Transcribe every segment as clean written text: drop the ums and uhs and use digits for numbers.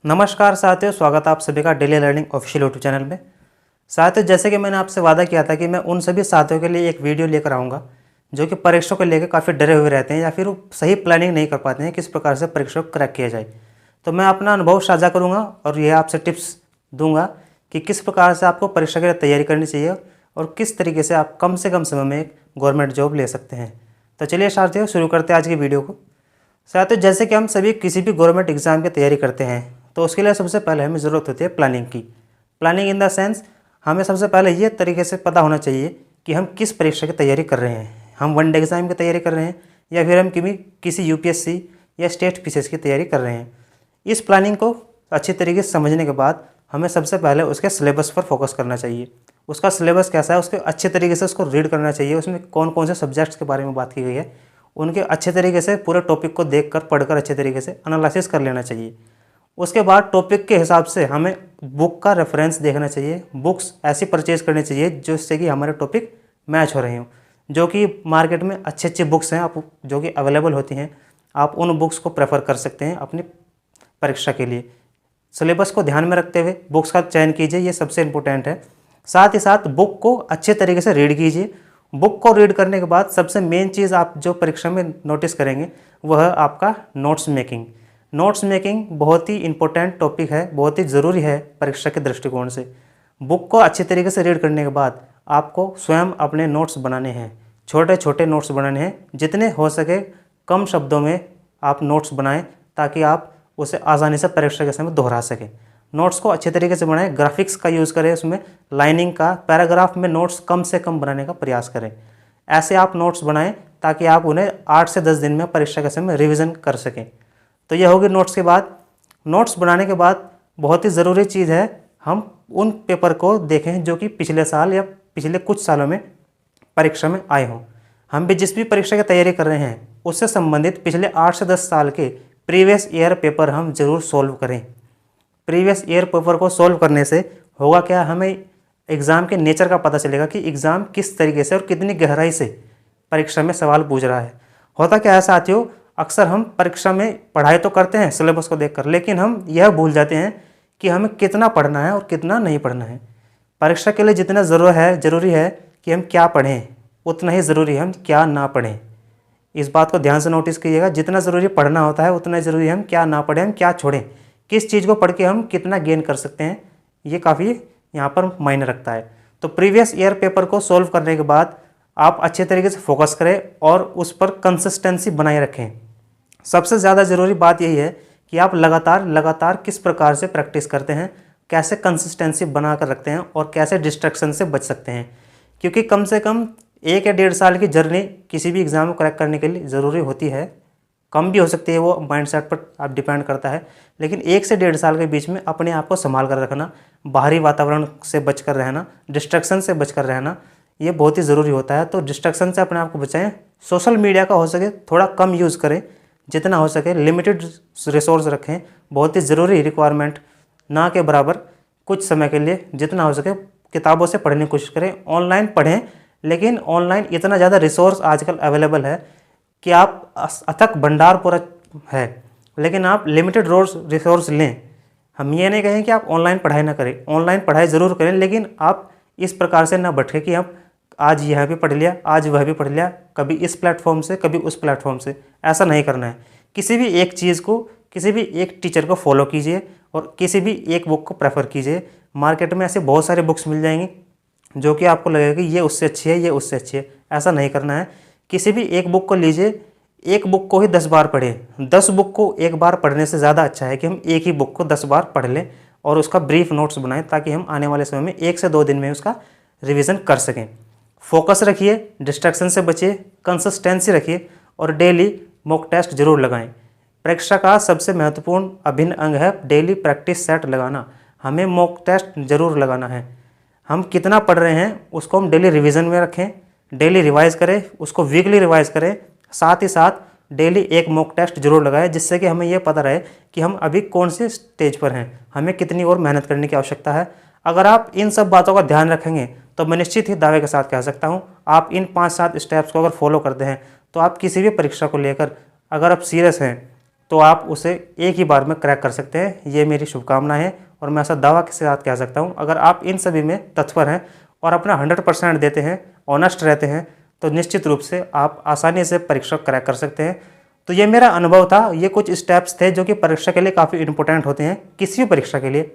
नमस्कार साथियों, स्वागत है आप सभी का daily learning official YouTube channel में। साथियों, जैसे कि मैंने आपसे वादा किया था कि मैं उन सभी साथियों के लिए एक वीडियो लेकर आऊँगा जो कि परीक्षाओं को लेकर काफ़ी डरे हुए रहते हैं या फिर वो सही प्लानिंग नहीं कर पाते हैं किस प्रकार से परीक्षा को क्रैक किया जाए। तो मैं अपना अनुभव साझा करूँगा और ये आपसे टिप्स दूंगा कि किस प्रकार से आपको परीक्षा के लिए तैयारी करनी चाहिए और किस तरीके से आप कम से कम समय में एक गवर्नमेंट जॉब ले सकते हैं। तो चलिए साथियों, शुरू करते हैं आज की वीडियो को। साथियों, जैसे कि हम सभी किसी भी गवर्नमेंट एग्जाम की तैयारी करते हैं तो उसके लिए सबसे पहले हमें ज़रूरत होती है प्लानिंग की। प्लानिंग इन द सेंस हमें सबसे पहले ये तरीके से पता होना चाहिए कि हम किस परीक्षा की तैयारी कर रहे हैं। हम वनडे एग्ज़ाम की तैयारी कर रहे हैं या फिर हम किसी यूपीएससी या स्टेट पीसीएस की तैयारी कर रहे हैं। इस प्लानिंग को अच्छी तरीके से समझने के बाद हमें सबसे पहले उसके सिलेबस पर फोकस करना चाहिए। उसका सिलेबस कैसा है उसके अच्छे तरीके से उसको रीड करना चाहिए। उसमें कौन कौन से सब्जेक्ट्स के बारे में बात की गई है उनके अच्छे तरीके से पूरे टॉपिक को देखकर पढ़कर अच्छे तरीके से एनालिसिस कर लेना चाहिए। उसके बाद टॉपिक के हिसाब से हमें बुक का रेफरेंस देखना चाहिए। बुक्स ऐसी परचेज करनी चाहिए जिससे कि हमारे टॉपिक मैच हो रहे हों, जो कि मार्केट में अच्छी अच्छी बुक्स हैं आप जो कि अवेलेबल होती हैं। आप उन बुक्स को प्रेफर कर सकते हैं अपनी परीक्षा के लिए। सिलेबस को ध्यान में रखते हुए बुक्स का चयन कीजिए, ये सबसे इम्पोर्टेंट है। साथ ही साथ बुक को अच्छे तरीके से रीड कीजिए। बुक को रीड करने के बाद सबसे मेन चीज़ आप जो परीक्षा में नोटिस करेंगे वह है आपका नोट्स मेकिंग। नोट्स मेकिंग बहुत ही इंपॉर्टेंट टॉपिक है, बहुत ही ज़रूरी है परीक्षा के दृष्टिकोण से। बुक को अच्छे तरीके से रीड करने के बाद आपको स्वयं अपने नोट्स बनाने हैं। छोटे छोटे नोट्स बनाने हैं, जितने हो सके कम शब्दों में आप नोट्स बनाएं ताकि आप उसे आसानी से परीक्षा के समय दोहरा सकें। नोट्स को अच्छे तरीके से बनाएं, ग्राफिक्स का यूज़ करें, उसमें लाइनिंग का, पैराग्राफ में नोट्स कम से कम बनाने का प्रयास करें। ऐसे आप नोट्स बनाएं ताकि आप उन्हें 8 से 10 दिन में परीक्षा के समय रिविज़न कर सकें। तो यह होगी नोट्स के बाद। नोट्स बनाने के बाद बहुत ही ज़रूरी चीज़ है हम उन पेपर को देखें जो कि पिछले साल या पिछले कुछ सालों में परीक्षा में आए हों। हम भी जिस भी परीक्षा की तैयारी कर रहे हैं उससे संबंधित पिछले 8 से 10 साल के प्रीवियस ईयर पेपर हम ज़रूर सॉल्व करें। प्रीवियस ईयर पेपर को सॉल्व करने से होगा क्या, हमें एग्ज़ाम के नेचर का पता चलेगा कि एग्ज़ाम किस तरीके से और कितनी गहराई से परीक्षा में सवाल पूछ रहा है। होता क्या है साथियों, अक्सर हम परीक्षा में पढ़ाई तो करते हैं सिलेबस को देखकर, लेकिन हम यह भूल जाते हैं कि हमें कितना पढ़ना है और कितना नहीं पढ़ना है। परीक्षा के लिए जितना ज़रूरी है कि हम क्या पढ़ें, उतना ही ज़रूरी है हम क्या ना पढ़ें। इस बात को ध्यान से नोटिस कीजिएगा। जितना ज़रूरी पढ़ना होता है उतना ज़रूरी हम क्या ना पढ़ें, हम क्या छोड़ें, किस चीज़ को पढ़ के हम कितना गेन कर सकते हैं, ये काफ़ी यहाँ पर मायने रखता है। तो प्रीवियस ईयर पेपर को सॉल्व करने के बाद आप अच्छे तरीके से फोकस करें और उस पर कंसिस्टेंसी बनाए रखें। सबसे ज़्यादा ज़रूरी बात यही है कि आप लगातार किस प्रकार से प्रैक्टिस करते हैं, कैसे कंसिस्टेंसी बना कर रखते हैं और कैसे डिस्ट्रैक्शन से बच सकते हैं। क्योंकि कम से कम 1 या 1.5 साल की जर्नी किसी भी एग्ज़ाम को क्रैक करने के लिए ज़रूरी होती है। कम भी हो सकती है, वो माइंडसेट पर आप डिपेंड करता है, लेकिन 1 से 1.5 साल के बीच में अपने आप को संभाल कर रखना, बाहरी वातावरण से बचकर रहना, डिस्ट्रैक्शन से बचकर रहना, ये बहुत ही ज़रूरी होता है। तो डिस्ट्रैक्शन से अपने आप को बचाएं। सोशल मीडिया का हो सके थोड़ा कम यूज़ करें, जितना हो सके लिमिटेड रिसोर्स रखें। बहुत ही ज़रूरी रिक्वायरमेंट ना के बराबर कुछ समय के लिए जितना हो सके किताबों से पढ़ने की कोशिश करें। ऑनलाइन पढ़ें, लेकिन ऑनलाइन इतना ज़्यादा रिसोर्स आजकल अवेलेबल है कि आप अथक भंडार पूरा है, लेकिन आप लिमिटेड रिसोर्स लें। हम ये नहीं कहें कि आप ऑनलाइन पढ़ाई ना करें, ऑनलाइन पढ़ाई ज़रूर करें, लेकिन आप इस प्रकार से ना भटके कि आप आज यह भी पढ़ लिया, आज वह भी पढ़ लिया, कभी इस प्लेटफॉर्म से कभी उस प्लेटफॉर्म से। ऐसा नहीं करना है। किसी भी एक चीज़ को, किसी भी एक टीचर को फॉलो कीजिए और किसी भी एक बुक को प्रेफर कीजिए। मार्केट में ऐसे बहुत सारे बुक्स मिल जाएंगी जो कि आपको लगेगा कि ये उससे अच्छी है, ये उससे अच्छी है। ऐसा नहीं करना है। किसी भी एक बुक को लीजिए, एक बुक को ही 10 बार पढ़ें। 10 बुक को एक बार पढ़ने से ज़्यादा अच्छा है कि हम एक ही बुक को 10 बार पढ़ लें और उसका ब्रीफ नोट्स बनाएं ताकि हम आने वाले समय में 1 से 2 दिन में उसका रिवीजन कर सकें। फोकस रखिए, डिस्ट्रैक्शन से बचिए, कंसिस्टेंसी रखिए और डेली मॉक टेस्ट जरूर लगाएं। परीक्षा का सबसे महत्वपूर्ण अभिन्न अंग है डेली प्रैक्टिस सेट लगाना। हमें मॉक टेस्ट जरूर लगाना है। हम कितना पढ़ रहे हैं उसको हम डेली रिवीजन में रखें, डेली रिवाइज करें, उसको वीकली रिवाइज करें। साथ ही साथ डेली एक मॉक टेस्ट जरूर लगाएं, जिससे कि हमें यह पता रहे कि हम अभी कौन से स्टेज पर हैं, हमें कितनी और मेहनत करने की आवश्यकता है। अगर आप इन सब बातों का ध्यान रखेंगे तो मैं निश्चित ही दावे के साथ कह सकता हूँ आप इन 5-7 स्टेप्स को अगर फॉलो करते हैं तो आप किसी भी परीक्षा को लेकर अगर आप सीरियस हैं तो आप उसे एक ही बार में क्रैक कर सकते हैं। ये मेरी शुभकामना है और मैं ऐसा दावा के साथ कह सकता हूँ, अगर आप इन सभी में तत्पर हैं और अपना 100% देते हैं, ऑनेस्ट रहते हैं, तो निश्चित रूप से आप आसानी से परीक्षा क्रैक कर सकते हैं। तो ये मेरा अनुभव था, ये कुछ स्टेप्स थे जो कि परीक्षा के लिए काफ़ी इंपॉर्टेंट होते हैं, किसी भी परीक्षा के लिए।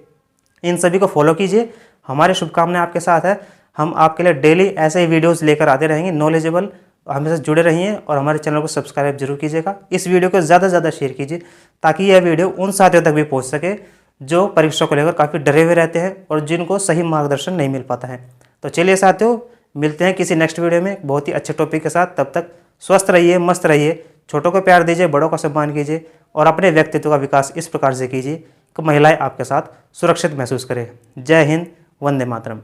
इन सभी को फॉलो कीजिए। हमारी शुभकामनाएं आपके साथ है। हम आपके लिए डेली ऐसे ही वीडियोस लेकर आते रहेंगे, नॉलेजेबल। हमें से जुड़े रहिए और हमारे चैनल को सब्सक्राइब जरूर कीजिएगा। इस वीडियो को ज़्यादा से ज़्यादा शेयर कीजिए ताकि यह वीडियो उन साथियों तक भी पहुंच सके जो परीक्षा को लेकर काफ़ी डरे हुए रहते हैं और जिनको सही मार्गदर्शन नहीं मिल पाता है। तो चलिए साथियों, मिलते हैं किसी नेक्स्ट वीडियो में बहुत ही अच्छे टॉपिक के साथ। तब तक स्वस्थ रहिए, मस्त रहिए, छोटों को प्यार दीजिए, बड़ों का सम्मान कीजिए और अपने व्यक्तित्व का विकास इस प्रकार से कीजिए कि महिलाएं आपके साथ सुरक्षित महसूस करें। जय हिंद, वंदे मातरम।